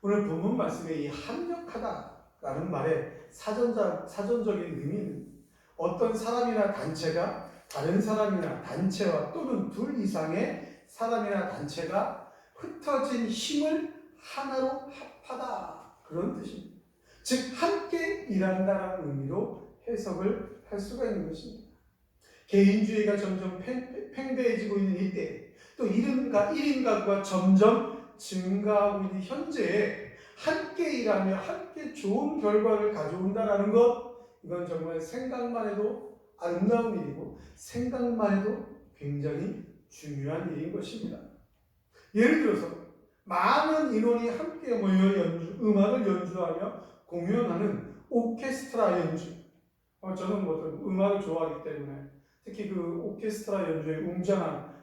오늘 본문 말씀에 이 합력하다라는 말의 사전적인 의미는 어떤 사람이나 단체가 다른 사람이나 단체와 또는 둘 이상의 사람이나 단체가 흩어진 힘을 하나로 합하다, 그런 뜻입니다. 즉 함께 일한다는 의미로 해석을 할 수가 있는 것입니다. 개인주의가 점점 팽배해지고 있는 이때, 또 1인 가구가 점점 증가하고 있는 현재에 함께 일하며 함께 좋은 결과를 가져온다는 것, 이건 정말 생각만 해도 아름다운 일이고 생각만 해도 굉장히 중요한 일인 것입니다. 예를 들어서 많은 인원이 함께 모여 음악을 연주하며 공연하는 오케스트라 연주. 저는 음악을 좋아하기 때문에 특히 그 오케스트라 연주의 웅장한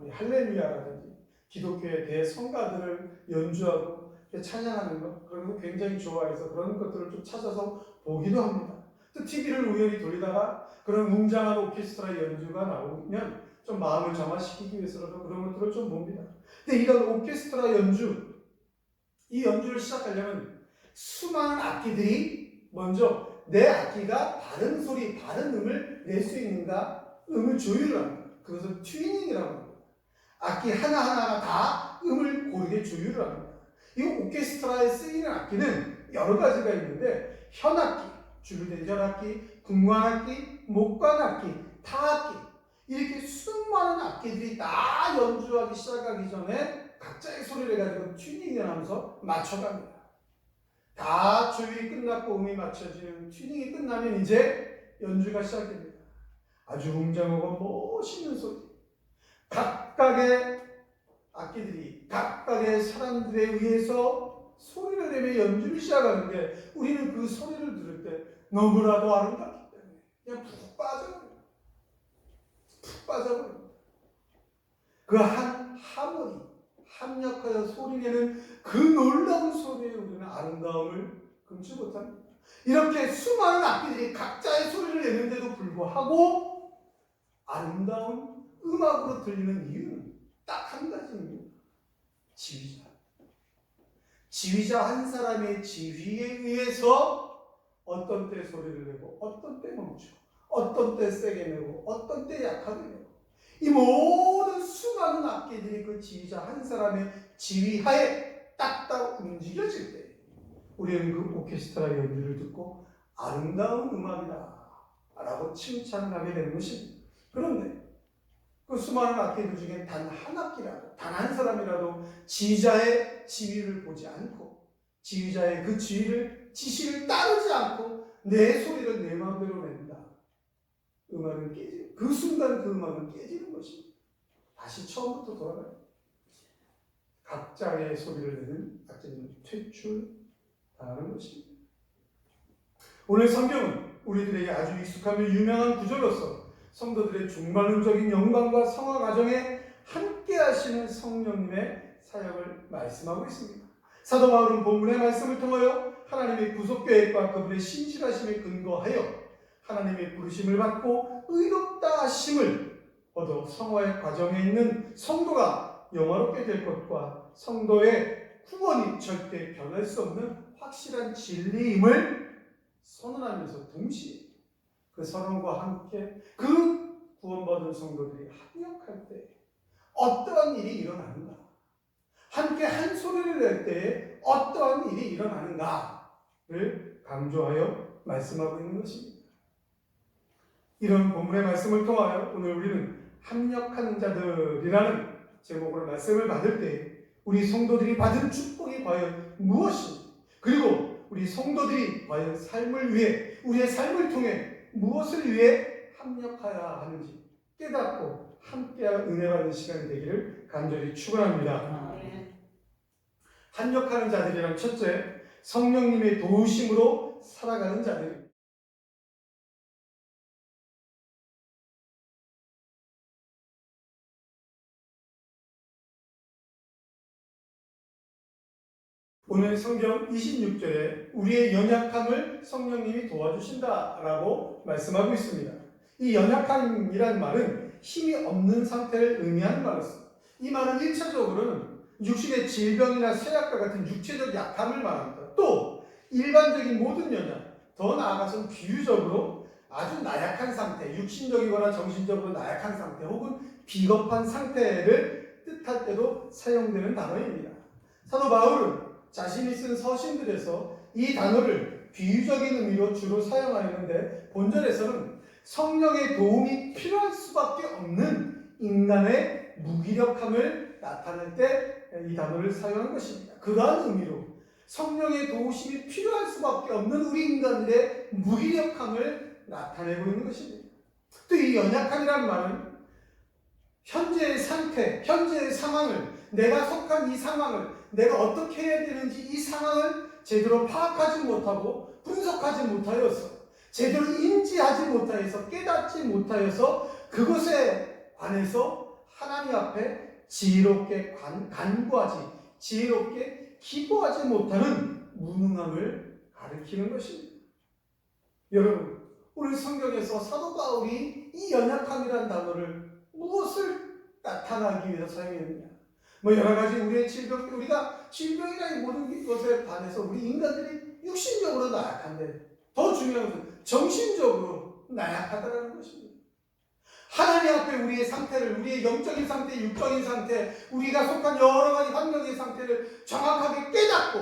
우리 할렐루야라든지 기독교의 대성가들을 연주하고 찬양하는 것, 그런 거 굉장히 좋아해서 그런 것들을 좀 찾아서 보기도 합니다. 또 TV를 우연히 돌리다가 그런 웅장한 오케스트라 연주가 나오면 좀 마음을 정화시키기 위해서라도 그런 것들을 좀 봅니다. 근데 이런 오케스트라 연주, 이 연주를 시작하려면 수많은 악기들이 먼저 내 악기가 바른 소리, 바른 음을 낼 수 있는가, 음을 조율을 합니다. 그것을 튜닝이라고 합니다. 악기 하나하나가 다 음을 고르게 조율을 합니다. 이 오케스트라에 쓰이는 악기는 여러 가지가 있는데 현악기, 주류된 현악기, 금관악기, 목관악기, 타악기, 이렇게 수많은 악기들이 다 연주하기 시작하기 전에 각자의 소리를 가지고 튜닝을 하면서 맞춰갑니다. 다 조율이 끝났고 음이 맞춰지는 튜닝이 끝나면 이제 연주가 시작됩니다. 아주 웅장하고 멋있는 소리, 각각의 악기들이 각각의 사람들에 의해서 소리를 내며 연주를 시작하는데 우리는 그 소리를 들을 때 너무나도 아름답기 때문에 그냥 푹 빠져버립니다. 그 한 하모니, 합력하여 소리내는 그 놀라운 소리에 우리는 아름다움을 금치 못합니다. 이렇게 수많은 악기들이 각자의 소리를 내는데도 불구하고 아름다운 음악으로 들리는 이유는 딱 한 가지입니다. 지휘자 한 사람의 지휘에 의해서 어떤 때 소리를 내고 어떤 때 멈추고 어떤 때 세게 내고 어떤 때 약하게 내고, 이 모든 수많은 악기들이 그 지휘자 한 사람의 지휘하에 딱딱 움직여질 때 우리는 그 오케스트라 연주를 듣고 아름다운 음악이다 라고 칭찬하게 되는 것입니다. 그런데 그 수많은 악기들 중에 단 한 악기라도, 단 한 사람이라도 지휘자의 지휘를 보지 않고 지휘자의 그 지시를 따르지 않고 내 소리를 내 마음대로 낸다, 음악은 깨지는, 그 순간 그 음악은 깨지는 것입니다. 다시 처음부터 돌아가요. 각자의 소리를 내는 악기는 퇴출당하는 것입니다. 오늘 성경은 우리들에게 아주 익숙하며 유명한 구절로서 성도들의 중만론적인 영광과 성화 과정에 함께 하시는 성령님의 사역을 말씀하고 있습니다. 사도 바울은 본문의 말씀을 통하여 하나님의 구속 계획과 그분의 신실하심에 근거하여 하나님의 부르심을 받고 의롭다 하심을 얻어 성화의 과정에 있는 성도가 영화롭게 될 것과 성도의 구원이 절대 변할 수 없는 확실한 진리임을 선언하면서 동시에 그 선언과 함께 그 구원받은 성도들이 합력할 때 어떠한 일이 일어나는가, 함께 한 소리를 낼 때에 어떠한 일이 일어나는가를 강조하여 말씀하고 있는 것입니다. 이런 본문의 말씀을 통하여 오늘 우리는 합력하는 자들이라는 제목으로 말씀을 받을 때 우리 성도들이 받은 축복이 과연 무엇인지, 그리고 우리 성도들이 과연 삶을 위해, 우리의 삶을 통해 무엇을 위해 합력해야 하는지 깨닫고 함께할 은혜 받는 시간이 되기를 간절히 축원합니다. 합력하는 자들이란 첫째, 성령님의 도우심으로 살아가는 자들. 오늘 성경 26절에 우리의 연약함을 성령님이 도와주신다라고 말씀하고 있습니다. 이 연약함이란 말은 힘이 없는 상태를 의미하는 말이었습니다. 이 말은 1차적으로는 육신의 질병이나 쇠약과 같은 육체적 약함을 말합니다. 또 일반적인 모든 연약, 더 나아가서는 비유적으로 아주 나약한 상태, 육신적이거나 정신적으로 나약한 상태 혹은 비겁한 상태를 뜻할 때도 사용되는 단어입니다. 사도 바울은 자신이 쓴 서신들에서 이 단어를 비유적인 의미로 주로 사용하였는데 본절에서는 성령의 도움이 필요할 수밖에 없는 인간의 무기력함을 나타낼 때 이 단어를 사용한 것입니다. 그러한 의미로 성령의 도우심이 필요할 수밖에 없는 우리 인간들의 무기력함을 나타내고 있는 것입니다. 또 이 연약함이라는 말은 현재의 상태, 현재의 상황을, 내가 속한 이 상황을, 내가 어떻게 해야 되는지 이 상황을 제대로 파악하지 못하고 분석하지 못하여서, 제대로 인지하지 못하여서, 깨닫지 못하여서 그것에 관해서 하나님 앞에 지혜롭게 간구하지, 지혜롭게 기도하지 못하는 무능함을 가리키는 것입니다. 여러분, 오늘 성경에서 사도 바울이 이 연약함이라는 단어를 무엇을 나타나기 위해서 사용했느냐? 여러 가지 우리의 질병, 우리가 질병이라는 모든 것에 반해서 우리 인간들이 육신적으로 나약한데 더 중요한 것은 정신적으로 나약하다는 것입니다. 하나님 앞에 우리의 상태를, 우리의 영적인 상태, 육적인 상태, 우리가 속한 여러 가지 환경의 상태를 정확하게 깨닫고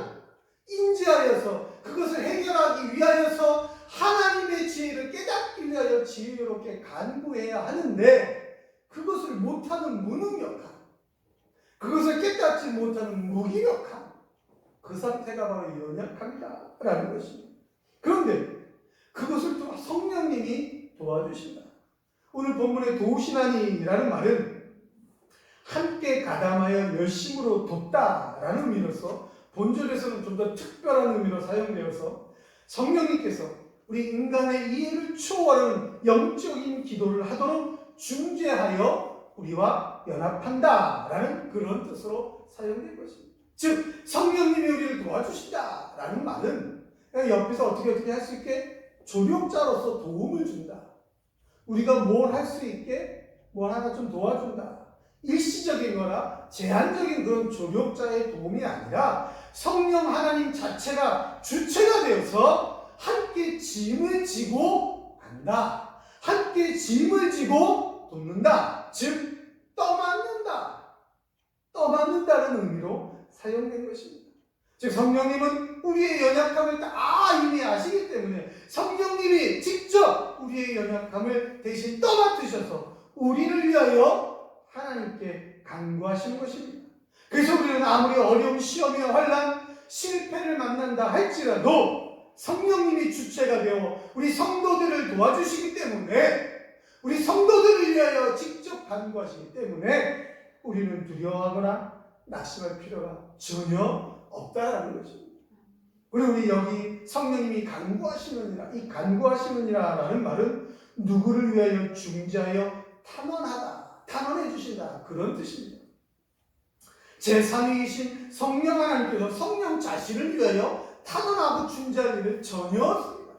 인지하여서 그것을 해결하기 위하여서 하나님의 지혜를 깨닫기 위하여 지혜롭게 간구해야 하는데 그것을 못하는 무능력함, 그것을 깨닫지 못하는 무기력함, 그 상태가 바로 연약함이다 라는 것입니다. 그런데 그것을 또 성령님이 도와주신다. 오늘 본문의 도우시나니라는 말은 함께 가담하여 열심으로 돕다라는 의미로서 본절에서는 좀 더 특별한 의미로 사용되어서 성령님께서 우리 인간의 이해를 초월하는 영적인 기도를 하도록 중재하여 우리와 연합한다라는 그런 뜻으로 사용된 것입니다. 즉 성령님이 우리를 도와주신다라는 말은 옆에서 어떻게 할 수 있게 조력자로서 도움을 준다. 우리가 뭘 할 수 있게 뭘 하나 좀 도와준다. 일시적인 거나 제한적인 그런 조력자의 도움이 아니라 성령 하나님 자체가 주체가 되어서 함께 짐을 지고 간다. 함께 짐을 지고 돕는다. 즉 떠맡는다. 떠맡는다는 의미로 사용된 것입니다. 즉 성령님은 우리의 연약함을 다 이미 아시기 때문에 성령님이 직접 우리의 연약함을 대신 떠맡으셔서 우리를 위하여 하나님께 간구하시는 것입니다. 그래서 우리는 아무리 어려운 시험이나 환난, 실패를 만난다 할지라도 성령님이 주체가 되어 우리 성도들을 도와주시기 때문에, 우리 성도들을 위하여 직접 간구하시기 때문에 우리는 두려워하거나 낙심할 필요가 전혀 없다라는 것입니다. 우리 여기 성령님이 간구하시느니라, 이 간구하시느니라라는 말은 누구를 위하여 중재하여 탄원하다, 탄원해 주신다, 그런 뜻입니다. 제3위이신 성령 하나님께서 성령 자신을 위하여 탄원하고 중재할 일은 전혀 없습니다.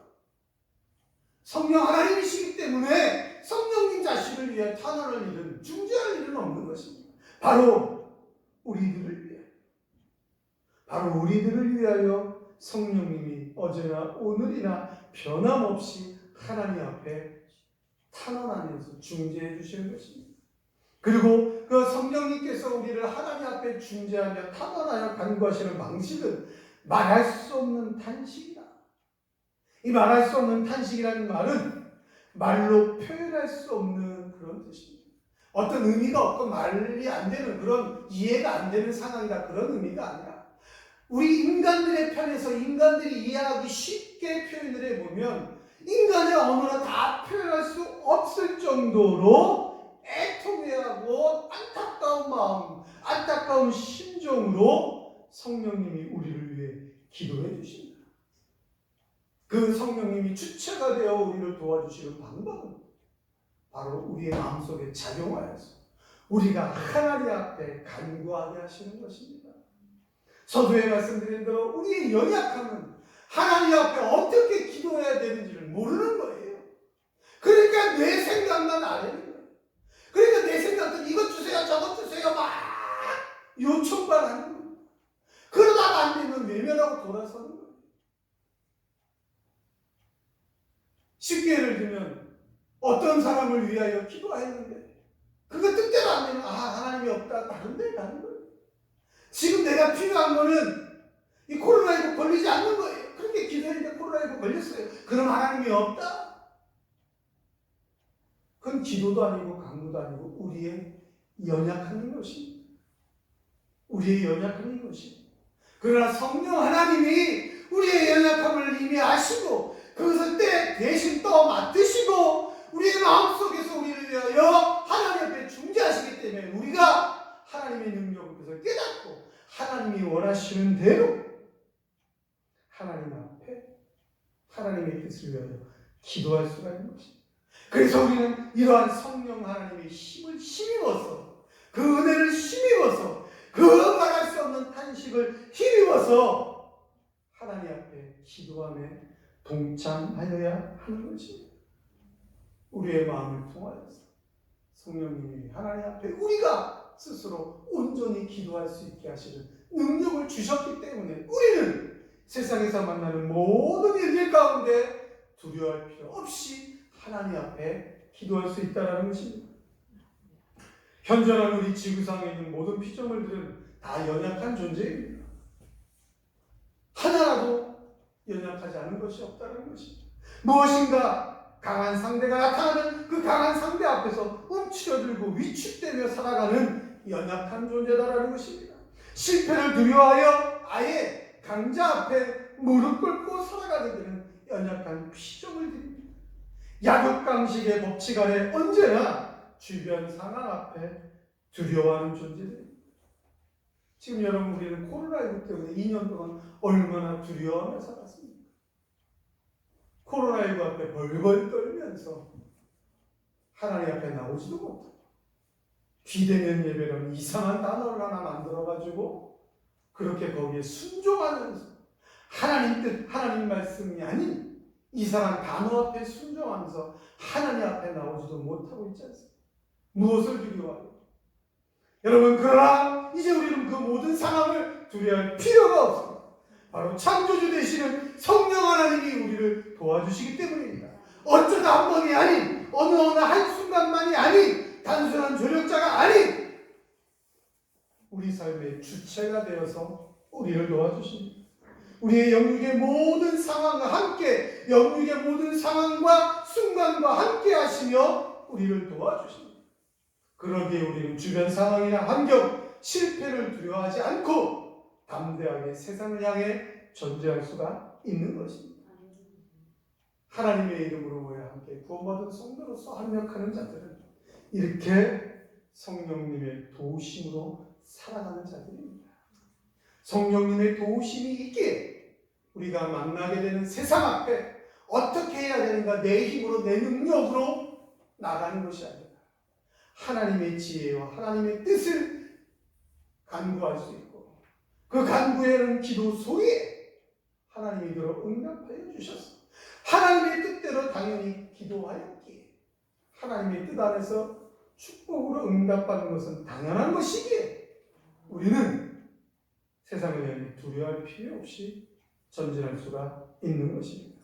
성령 하나님이시기 때문에 성령님 자신을 위해 탄원할 일은, 중재할 일은 없는 것입니다. 바로 우리들을 위해, 바로 우리들을 위하여 성령님이 어제나 오늘이나 변함없이 하나님 앞에 탄원하면서 중재해 주시는 것입니다. 그리고 그 성령님께서 우리를 하나님 앞에 중재하며 탄원하여 간구하시는 방식은 말할 수 없는 탄식이다. 이 말할 수 없는 탄식이라는 말은 말로 표현할 수 없는 그런 뜻입니다. 어떤 의미가 없고 말이 안 되는, 그런 이해가 안 되는 상황이다, 그런 의미가 아니라 우리 인간들의 편에서 인간들이 이해하기 쉽게 표현을 해보면 인간의 언어로 다 표현할 수 없을 정도로 애통해하고 안타까운 마음, 안타까운 심정으로 성령님이 우리를 위해 기도해 주십니다. 그 성령님이 주체가 되어 우리를 도와주시는 방법은 바로 우리의 마음속에 작용하여서 우리가 하나님 앞에 간구하게 하시는 것입니다. 서두에 말씀드린 대로 우리의 연약함은 하나님 앞에 어떻게 기도해야 되는지를 모르는 거예요. 그러니까 내 생각만 아는 거예요. 그러니까 내 생각은 이것 주세요, 저것 주세요 막 요청만 하는 거예요. 그러다가 안 되면 외면하고 돌아서는 거예요. 쉽게 예를 들면 어떤 사람을 위하여 기도하였는데 그거 뜻대로 안 되면 하나님이 없다 다른 데 가는 거예요. 지금 내가 필요한 거는 이 코로나19 걸리지 않는 거예요. 그렇게 기도했는데 코로나19 걸렸어요. 그럼 하나님이 없다? 그건 기도도 아니고 강구도 아니고 우리의 연약한 것입니다. 우리의 연약한 것입니다. 그러나 성령 하나님이 우리의 연약함을 이미 아시고 그것을 대신 또 맡으시고 우리의 마음속에서 우리를 위하여 하나님 앞에 중재하시기 때문에 우리가 하나님의 능력을 그것을 깨닫고 하나님이 원하시는 대로 하나님 앞에 하나님의 뜻을 위하여 기도할 수가 있는 것입니다. 그래서 우리는 이러한 성령 하나님의 힘을 힘입어서 그 은혜를 힘입어서 그 말할 수 없는 탄식을 힘입어서 하나님 앞에 기도함에 동참하여야 하는 것입니다. 우리의 마음을 통하여서 성령님이 하나님 앞에 우리가 스스로 온전히 기도할 수 있게 하시는 능력을 주셨기 때문에 우리는 세상에서 만나는 모든 일들 가운데 두려워할 필요 없이 하나님 앞에 기도할 수 있다는 것입니다. 현존한 우리 지구상에 있는 모든 피조물들은 다 연약한 존재입니다. 하나라도 연약하지 않은 것이 없다는 것입니다. 무엇인가 강한 상대가 나타나면 그 강한 상대 앞에서 움츠러들고 위축되며 살아가는 연약한 존재다라는 것입니다. 실패를 두려워하여 아예 강자 앞에 무릎 꿇고 살아가게 되는 연약한 피조물들입니다. 약육강식의 법칙 아래 언제나 주변 상황 앞에 두려워하는 존재들입니다. 지금 여러분 우리는 코로나19 때문에 2년 동안 얼마나 두려워하며 살았습니까? 코로나19 앞에 벌벌 떨면서 하나님 앞에 나오지도 못하고 비대면 예배라는 이상한 단어를 하나 만들어가지고 그렇게 거기에 순종하면서 하나님 뜻, 하나님 말씀이 아닌 이상한 단어 앞에 순종하면서 하나님 앞에 나오지도 못하고 있지 않습니까? 무엇을 두려워해요? 여러분 그러나 이제 우리는 그 모든 상황을 두려워할 필요가 없습니다. 바로 창조주 되시는 성령 하나님이 우리를 도와주시기 때문입니다. 어쩌다 한 번이 아닌 어느 한순간만이 아닌 단순한 조력자가 아닌 우리 삶의 주체가 되어서 우리를 도와주십니다. 우리의 영육의 모든 상황과 함께 영육의 모든 상황과 순간과 함께 하시며 우리를 도와주십니다. 그러기에 우리는 주변 상황이나 환경, 실패를 두려워하지 않고 담대하게 세상을 향해 존재할 수가 있는 것입니다. 하나님의 이름으로 모여 함께 구원받은 성도로서 합력하는 자들은 이렇게 성령님의 도우심으로 살아가는 자들입니다. 성령님의 도우심이 있기에 우리가 만나게 되는 세상 앞에 어떻게 해야 되는가 내 힘으로 내 능력으로 나가는 것이 아니라 하나님의 지혜와 하나님의 뜻을 간구할 수 있고 그 간구에는 기도 속에 하나님이 들어 응답하여 주셔서 하나님의 뜻대로 당연히 기도하였기에 하나님의 뜻 안에서 축복으로 응답받는 것은 당연한 것이기에 우리는 세상을 향해 두려워할 필요 없이 전진할 수가 있는 것입니다.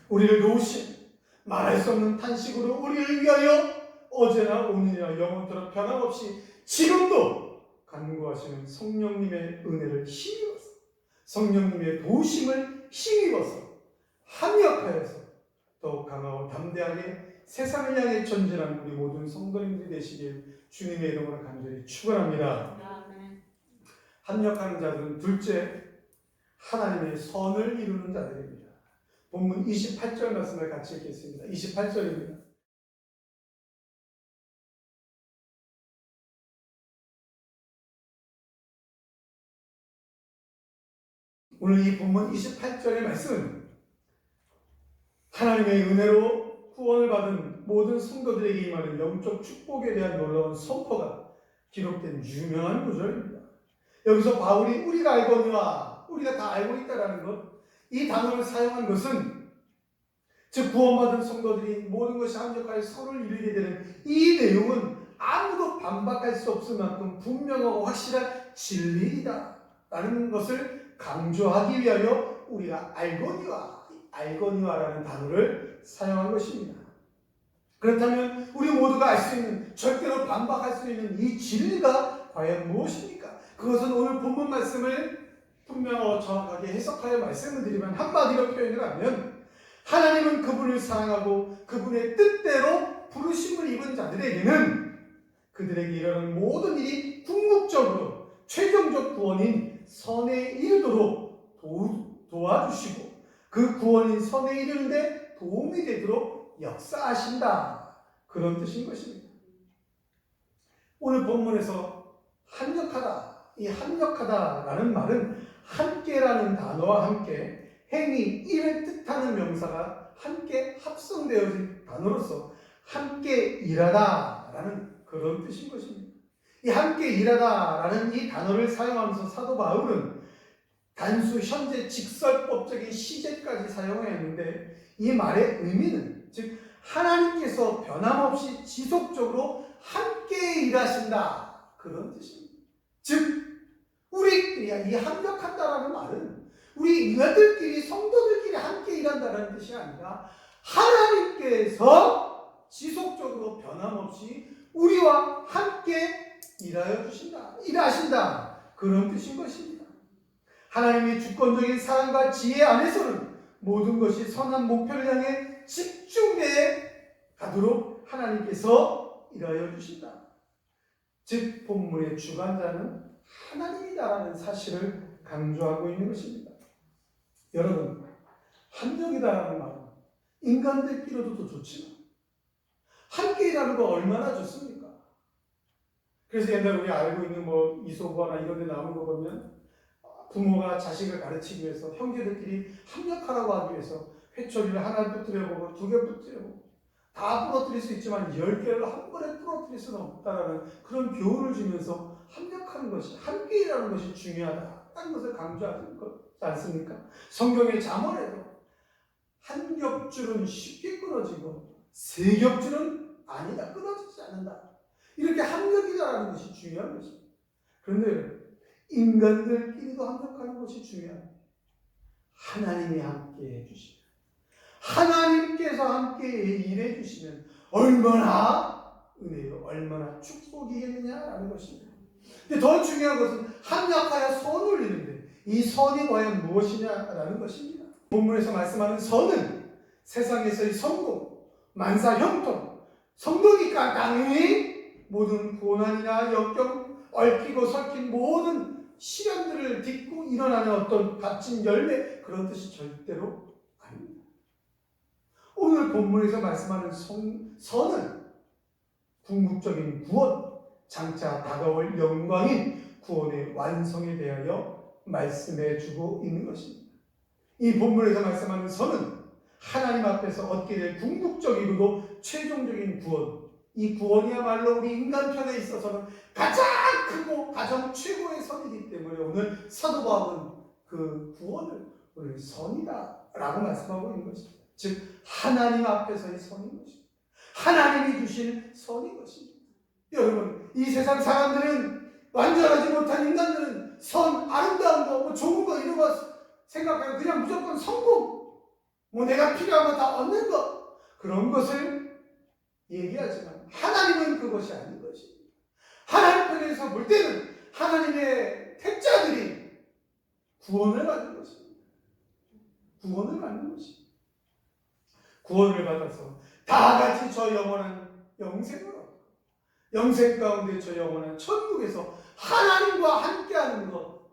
우리를 도우신 말할 수 없는 탄식으로 우리를 위하여 어제나 오늘이나 영원토록 변함없이 지금도 간구하시는 성령님의 은혜를 힘입어서 성령님의 도우심을 힘입어서 합력하여서 더욱 강하고 담대하게 세상을 향해 전진하는 우리 모든 성도님들이 되시길 주님의 이름으로 간절히 축원합니다. 합력하는 자들은 둘째 하나님의 선을 이루는 자들입니다. 본문 28절 말씀을 같이 읽겠습니다. 28절입니다. 오늘 이 본문 28절의 말씀은 하나님의 은혜로 구원을 받은 모든 성도들에게 임하는 영적 축복에 대한 놀라운 선포가 기록된 유명한 구절입니다. 여기서 바울이 우리가 알거니와 우리가 다 알고 있다라는 것, 이 단어를 사용한 것은 즉 구원받은 성도들이 모든 것이 합력하여 서로를 이루게 되는 이 내용은 아무도 반박할 수 없을 만큼 분명하고 확실한 진리이다 라는 것을 강조하기 위하여 우리가 알거니와라는 단어를 사용한 것입니다. 그렇다면 우리 모두가 알 수 있는, 절대로 반박할 수 있는 이 진리가 과연 무엇입니까? 그것은 오늘 본문 말씀을 분명하고 정확하게 해석하여 말씀을 드리면, 한마디로 표현을 하면 하나님은 그분을 사랑하고 그분의 뜻대로 부르심을 입은 자들에게는 그들에게 이르는 모든 일이 궁극적으로 최종적 구원인 선에 이르도록 도와주시고 그 구원인 선에 이르는데 도움이 되도록 역사하신다, 그런 뜻인 것입니다. 오늘 본문에서 합력하다, 이 합력하다라는 말은 함께라는 단어와 함께 행위, 일을 뜻하는 명사가 함께 합성되어진 단어로서 함께 일하다라는 그런 뜻인 것입니다. 이 함께 일하다라는 이 단어를 사용하면서 사도 바울은 단수 현재 직설법적인 시제까지 사용했는데, 이 말의 의미는 즉 하나님께서 변함없이 지속적으로 함께 일하신다, 그런 뜻입니다. 즉 우리끼리, 이 합력한다라는 말은 우리 인간들끼리, 성도들끼리 함께 일한다는 뜻이 아니라 하나님께서 지속적으로 변함없이 우리와 함께 일하신다, 그런 뜻인 것입니다. 하나님의 주권적인 사랑과 지혜 안에서는 모든 것이 선한 목표를 향해 집중되어 가도록 하나님께서 일하여 주신다. 즉 본문의 주관자는 하나님이다라는 사실을 강조하고 있는 것입니다. 여러분, 합력이다라는 말은 인간들끼리도 좋지만 함께 일하는 거 얼마나 좋습니까? 그래서 옛날에 우리 알고 있는 이소부화나 이런 데 나오는 거 보면 부모가 자식을 가르치기 위해서 형제들끼리 합력하라고 하기 위해서 회초리를 하나 부뜨려보고 2개 부뜨려보고 다 부러뜨릴 수 있지만 10개를 한 번에 부러뜨릴 수는 없다라는 그런 교훈을 주면서 합력하는 것이, 함께 일하는 것이 중요하다는 것을 강조하지 않습니까? 성경의 잠언에도 한 겹줄은 쉽게 끊어지고 3겹줄은 아니다, 끊어지지 않는다, 이렇게 합력이다라는 것이 중요한 것입니다. 그런데 인간들끼리도 합력하는 것이 중요합니다. 하나님이 함께 해주시면, 하나님께서 함께 일해 주시면 얼마나 은혜요, 얼마나 축복이겠느냐라는 것입니다. 근데 더 중요한 것은 합력하여 선을 이루는데 이 선이 과연 무엇이냐라는 것입니다. 본문에서 말씀하는 선은 세상에서의 성공, 만사 형통, 성공이니까 당연히 모든 고난이나 역경, 얽히고 설킨 모든 시련들을 딛고 일어나는 어떤 값진 열매, 그런 뜻이 절대로 아닙니다. 오늘 본문에서 말씀하는 선은 궁극적인 구원, 장차 다가올 영광인 구원의 완성에 대하여 말씀해 주고 있는 것입니다. 이 본문에서 말씀하는 선은 하나님 앞에서 얻게 될 궁극적이고도 최종적인 구원, 이 구원이야말로 우리 인간 편에 있어서는 가장 크고 가장 최고의 선이기 때문에 오늘 사도 바울은 그 구원을 오늘 선이다라고 말씀하고 있는 것입니다. 즉 하나님 앞에서의 선인 것입니다. 하나님이 주신 선인 것입니다. 여러분, 이 세상 사람들은, 완전하지 못한 인간들은 선, 아름다운 거, 좋은 거 이런 거 생각하고 그냥 무조건 성공, 내가 필요한 거 다 얻는 거, 그런 것을 얘기하지만 하나님은 그것이 아닌 것입니다. 하나님 편에서 볼 때는 하나님의 택자들이 구원을 받는 것입니다. 구원을 받는 것입니다. 구원을 받아서 다 같이 저 영원한 영생으로, 영생 가운데 저 영원한 천국에서 하나님과 함께하는 것,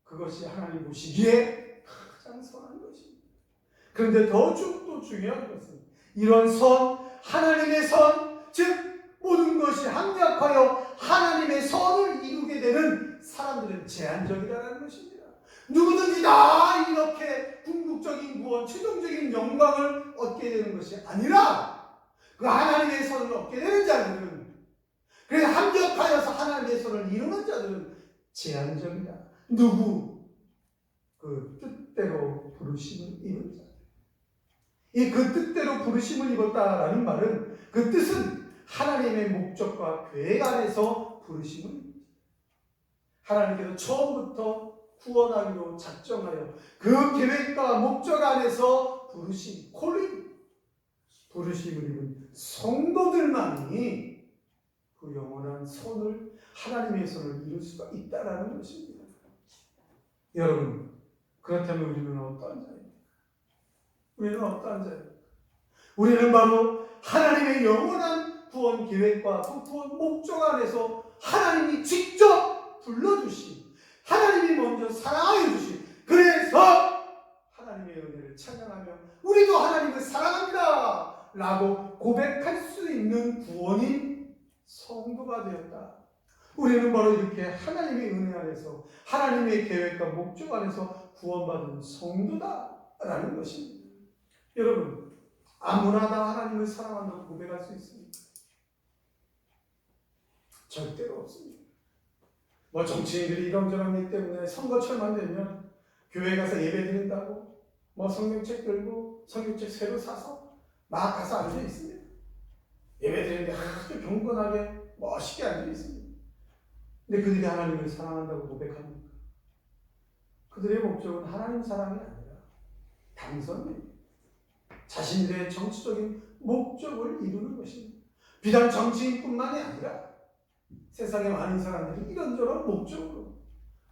그것이 하나님 보시기에 가장 선한 것입니다. 그런데 또 중요한 것은 이런 선, 하나님의 선, 즉 모든 것이 합력하여 하나님의 선을 이루게 되는 사람들은 제한적이라는 것입니다. 누구든지 다 이렇게 궁극적인 구원, 최종적인 영광을 얻게 되는 것이 아니라 그 하나님의 선을 얻게 되는 자들은, 그래서 합력하여서 하나님의 선을 이루는 자들은 제한적이다. 누구? 그 뜻대로 부르심을 입은 자. 이 그 뜻대로 부르심을 입었다라는 말은, 그 뜻은 하나님의 목적과 계획 안에서 부르심을 입습니다. 하나님께서 처음부터 구원하기로 작정하여 그 계획과 목적 안에서 부르심, 콜링, 부르심을 입은 성도들만이 그 영원한 선을, 하나님의 선을 이룰 수가 있다라는 것입니다. 여러분, 그렇다면 우리는 어떠한 자입니까? 우리는 어떠한 자입니까? 우리는 바로 하나님의 영원한 구원 계획과 그 구원 목적 안에서 하나님이 직접 불러주신, 하나님이 먼저 사랑하여 주신, 그래서 하나님의 은혜를 찬양하며 우리도 하나님을 사랑합니다 라고 고백할 수 있는 구원인 성도가 되었다. 우리는 바로 이렇게 하나님의 은혜 안에서, 하나님의 계획과 목적 안에서 구원받은 성도다라는 것입니다. 여러분, 아무나 다 하나님을 사랑한다고 고백할 수 있습니까? 절대로 없습니다. 뭐 정치인들이 이런저런 일 때문에 선거철만 되면 교회 가서 예배 드린다고 뭐 성경책 들고 성경책 새로 사서 막 가서 앉아 있습니다. 예배 드리는데 아주 경건하게 멋있게 앉아 있습니다. 근데 그들이 하나님을 사랑한다고 고백합니까? 그들의 목적은 하나님 사랑이 아니라 당선입니다. 자신들의 정치적인 목적을 이루는 것입니다. 비단 정치인뿐만이 아니라 세상의 많은 사람들이 이런저런 목적으로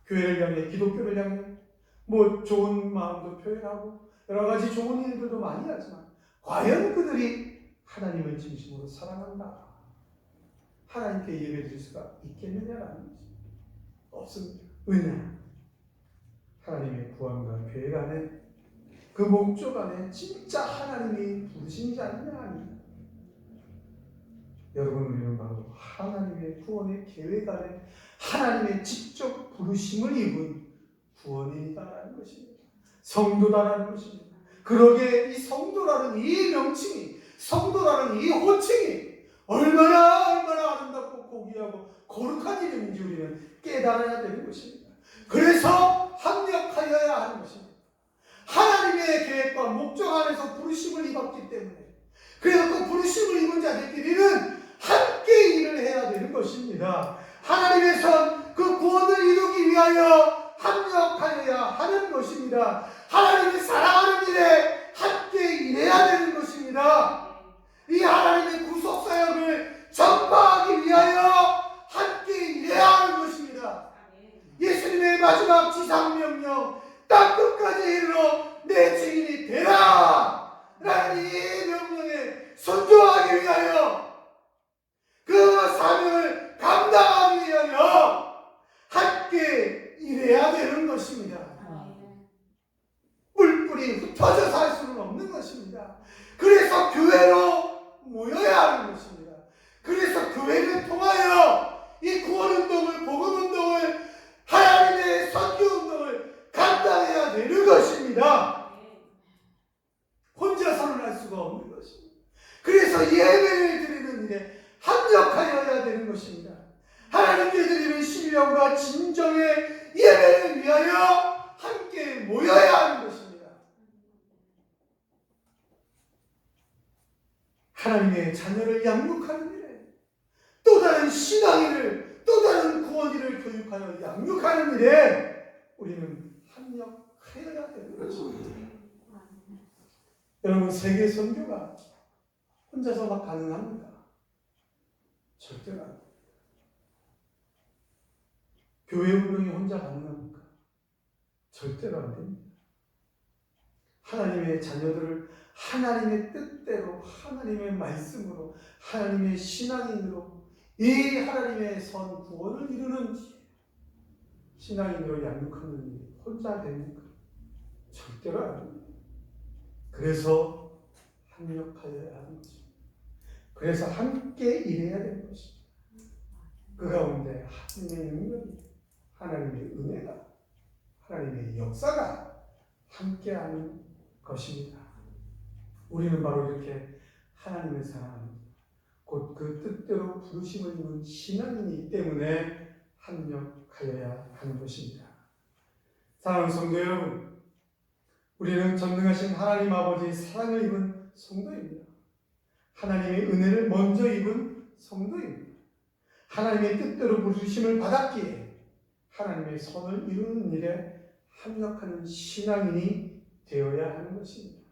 교회를 향해, 기독교를 향해 뭐 좋은 마음도 표현하고 여러 가지 좋은 일들도 많이 하지만 과연 그들이 하나님을 진심으로 사랑한다, 하나님께 예배드릴 수가 있겠느냐라는 것입니다. 없습니다. 왜냐? 하나님의 구원과 계획 안에, 그 목적 안에 진짜 하나님이 부르신 자느냐 아니냐. 여러분, 우리는 바로 하나님의 구원의 계획 안에 하나님의 직접 부르심을 입은 구원인이다라는 것입니다. 성도다라는 것입니다. 그러기에 이 성도라는 이 명칭이, 성도라는 이 호칭이 얼마나 아름답고 고귀하고 거룩한 이름인지 우리는 깨달아야 되는 것입니다. 그래서 합력하여야 하는 것입니다. 하나님의 계획과 목적 안에서 부르심을 입었기 때문에, 그래서 그 부르심을 입은 자들끼리는 함께 일을 해야 되는 것입니다. 하나님의 선, 그 구원을 이루기 위하여 합력하여야 하는 것입니다. 하나님을 사랑하는 일에 함께 일해야 되는 것입니다. 이 하나님의 구속사역을 전파하기 위하여 함께 일해야 하는 것입니다. 예수님의 마지막 지상명령, 땅끝까지 이르러 내 증인이 되라 라는 이 명령에 순종하기 위하여, 그 사명을 감당하기 위하여 함께 일해야 되는 것입니다. 뿔뿔이 흩어져 살 수는 없는 것입니다. 그래서 교회로 모여야 하는 것입니다. 그래서 교회를 통하여 이 구원운동을, 복음운동을, 하나님의 선교운동을 감당해야 되는 것입니다. 혼자서는 할 수가 없는 것입니다. 그래서 예배를 드리는 일에 합력하여야 되는 것입니다. 하나님께 드리는 신령과 진정의 예배를 위하여 함께 모여야 하는 것입니다. 하나님의 자녀를 양육하는 일에, 또 다른 신앙인을, 또 다른 구원인을 교육하여 양육하는 일에 우리는 합력하여야 되는 것입니다. 여러분, 세계 선교가 혼자서 막 가능합니까? 절대로 안 됩니다. 교회 운동이 혼자 가능합니까? 절대로 안 됩니다. 하나님의 자녀들을 하나님의 뜻대로, 하나님의 말씀으로, 하나님의 신앙인으로, 이 하나님의 선 구원을 이루는 신앙인으로 양육하는 일이 혼자 됩니까? 절대로 안 됩니다. 그래서 합력하여야 하는 것입니다. 그래서 함께 일해야 되는 것입니다. 그 가운데 하나님의 능력이, 하나님의 은혜가, 하나님의 역사가 함께하는 것입니다. 우리는 바로 이렇게 하나님을 사랑하는, 곧 그 뜻대로 부르심을 입은 신앙인이기 때문에 합력하여야 하는 것입니다. 사랑하는 성도 여러분, 우리는 전능하신 하나님 아버지의 사랑을 입은 성도입니다. 하나님의 은혜를 먼저 입은 성도입니다. 하나님의 뜻대로 부르심을 받았기에 하나님의 선을 이루는 일에 합력하는 신앙인이 되어야 하는 것입니다.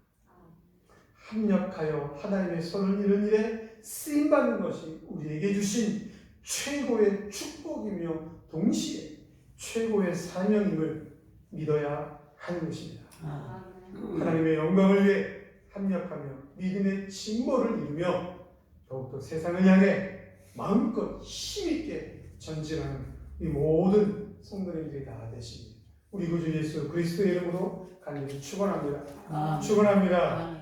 합력하여 하나님의 선을 이루는 일에 쓰임받는 것이 우리에게 주신 최고의 축복이며 동시에 최고의 사명임을 믿어야 하는 것입니다. 하나님의 영광을 위해 합력하며 믿음의 진보를 이루며 더욱더 세상을 향해 마음껏 힘있게 전진하는 이 모든 성도님들이 다 되십니다. 우리 구주 예수 그리스도의 이름으로 간절히 축원합니다. 축원합니다.